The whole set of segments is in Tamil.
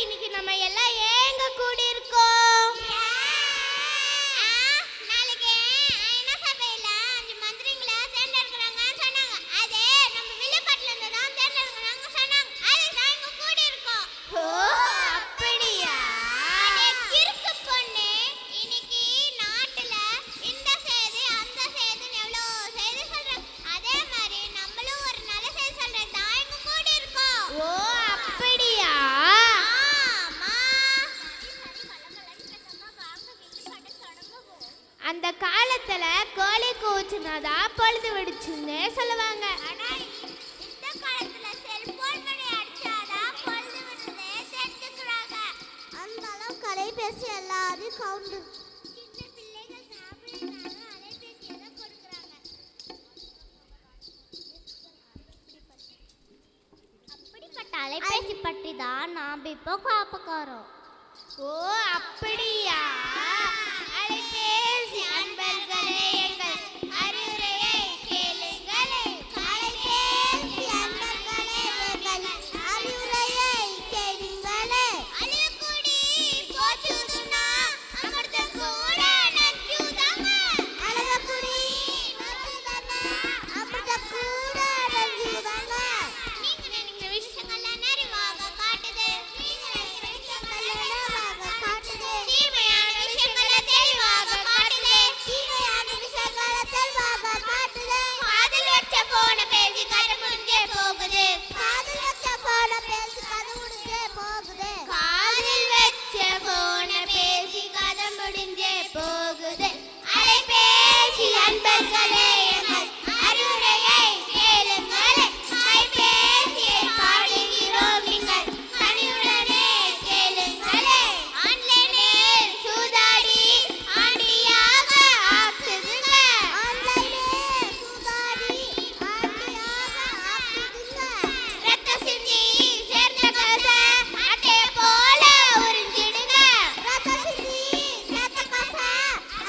இன்னைக்கு நம்ம எல்லாம் ஏங்க கூடி இருக்கோம்? நாளைக்கு ஐநா சபையில 5 மந்திரிங்கள தேர்ந்தெடுக்கறாங்கன்னு சொன்னாங்க. அதே நம்ம வில்லுப்பாட்டுல இருந்து தான் தேர்ந்தெடுக்கறாங்க சொன்னாங்க. அதுக்கு தான் இங்க கூடி இருக்கோம். ஓ அப்படியா? கிறுக்கு பொண்ணு, இன்னைக்கு நாட்டுல இந்த செய்தி அந்த செய்தின்னு எவ்வளோ செய்தி சொல்றாங்க. அதே மாதிரி நம்மளும் ஒரு நல்ல செய்தி சொல்றது தான் இங்க கூடி இருக்கோம். ஓ அப்படியா? அந்த காலத்துல கோழி கூச்சுனாதான் பொழுது விடுச்சுன்னு சொல்லுவாங்க. ஆனா இந்த காலத்துல செல்போன் மணி அடிச்சாதான் பொழுது விடுறதே தெரிஞ்சுக்கிறாங்க. அந்த அளவு கலைபேசி எல்லாரையும் கவுண்டு. சின்ன பிள்ளைகள் சாப்பிடுறாங்க, அலைபேசியை தான் கொடுக்குறாங்க. அப்படிப்பட்ட அலைபேசி பற்றி தான் நாம் இப்போ காப்பக்காரோம். ஓ அப்படியா? அலைபேசி அன்பர்களே எங்கள் அறிவுரையை கேளுங்களே. அலைபேசி அன்பர்களே எங்கள் அறிவுரையை கேளுங்களே. அழுகுடி போச்சுதுன்னா அமிர்தம் கூட நஞ்சுதாங்க. அழகக்குடி நச்சுதானா அமிர்தம் கூட நஞ்சுதாங்க. நீங்க நினைக்கிற விஷயங்கள்லாம் நிறைவாக காட்டுது. நீங்க நினைக்கிற விஷயங்கள்லாம் நிறைவாக காட்டுது. தீமையான விஷயங்களை தெளிவாக காட்டுது. தீமையான விஷயங்களை தெளிவாக காட்டுது. காதல் வச்ச போன பேசி கதை முடிஞ்சே போகுது. காதல் வச்ச போல பேசி கதை முடிஞ்சே போகுது. காதல் வச்ச போன பேசி கதை முடிஞ்சே போகுது. அலைபேசி அன்பர்களே எங்கள் அறிவுரையை கேளுங்களே. கைபேசியை பாடுகிறோம் நீங்கள் கனிவுடனே கேளுங்களே. ஆன்லைனில் சூதாடி ஆண்டியாக ஆக்குதுங்க. ஆன்லைனில் சூதாடி ஆண்டியாக ஆக்குதுங்க. ரத்த சிந்தி சேர்ந்த கதை அட்டையை போல உறிஞ்சிடுங்க. ரத்த சிந்தி சேர்த்த கசை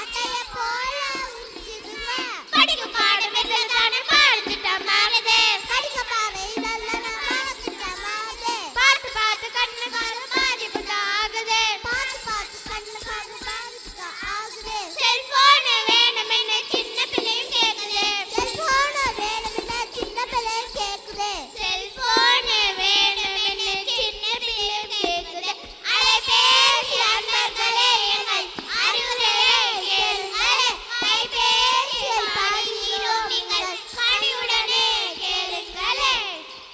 அட்டையை போல உறிஞ்சிடுங்க. படிக்கும் பாடம் தானே பாடத்திட்டமாகுது. கடிக்க பாவை நல்ல பாடத்திட்டமாகுது. பார்த்து பார்த்து கண்ணு காது பாதிப்பு ஆகுது. பார்த்து பார்த்து கண்ணு காது பாதிப்பு ஆகுது. செல்போன் வேணும்னு சின்ன பிள்ளையும் கேக்குது. செல்போன் வேணும்னு சின்ன பிள்ளை கேக்குது. செல்போன் வேணும்னு சின்ன பிள்ளையும் கேக்குது. அலைபேசி அன்பர்களே எங்கள் அறிவுரையை கேளுங்களே. கைபேசியை பாடுகிறோம் நீங்கள் கனிவுடனே கேளுங்களே.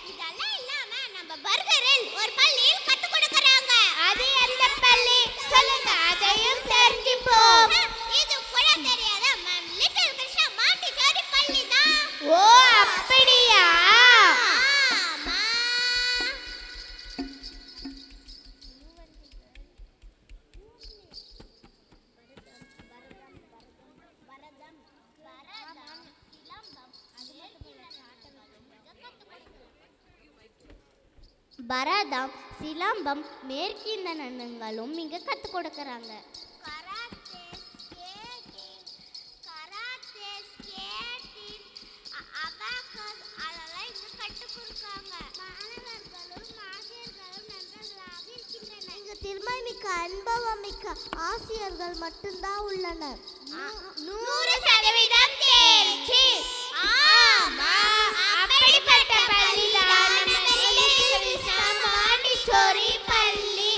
இதெல்லாம் இல்லாம நம்ம பர்கரில் ஒரு பள்ளியில் கத்துக் கொடுக்கறாங்க. அது எந்த பள்ளி? சொல்லுங்க, அதையும் தெரிஞ்சுப்போம். இது கூட தெரியாத லிட்டில் கிருஷ்ணா மாண்டிசோரி பள்ளி தான். ஓ அப்படியா? ஆமா. பரதம் சிலம்பம் மேற்கிந்த நன்னங்களும் இங்க கத்து கொடுக்கறாங்க. கராத்தே, ஸ்கேட்டிங், அபாக்கஸ் அதெல்லாம் இங்க கற்றுக் கொடுக்காங்க. மாணவர்களும் ஆசிரியர்களும் நண்பர்களாக இருக்கின்றனர். இங்க திறமைமிக்க அனுபவமிக்க ஆசிரியர்கள் மட்டும்தான் உள்ளனர். 100% தேர்ச்சி. ஆமா, அப்படிப்பட்ட பள்ளிதான் நம்ம லிட்டில் கிருஷ்ணா மாண்டிசோரி பள்ளி.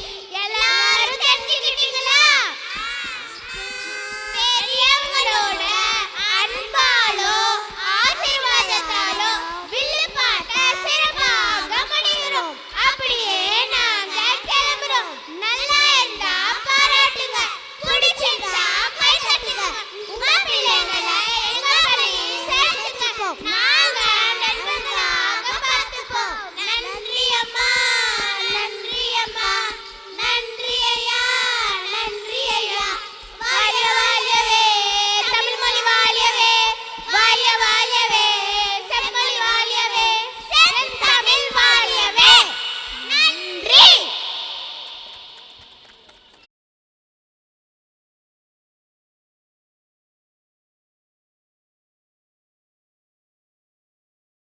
எல்லாரும் தெரிஞ்சுக்கிட்டீங்களா? பெரியவங்களோட அன்பாலோ ஆசீர்வாதத்தாலோ வில்லுப்பாட்ட சிறப்பாக முடிகிறோம். அப்படியே நாங்க கிளம்புறோம். நல்லா இருந்தா பாராட்டுங்க, பிடிச்சிருந்தா கை தட்டுங்க. உங்க பிள்ளைங்களை எங்க பள்ளியில் சேர்த்துக்க.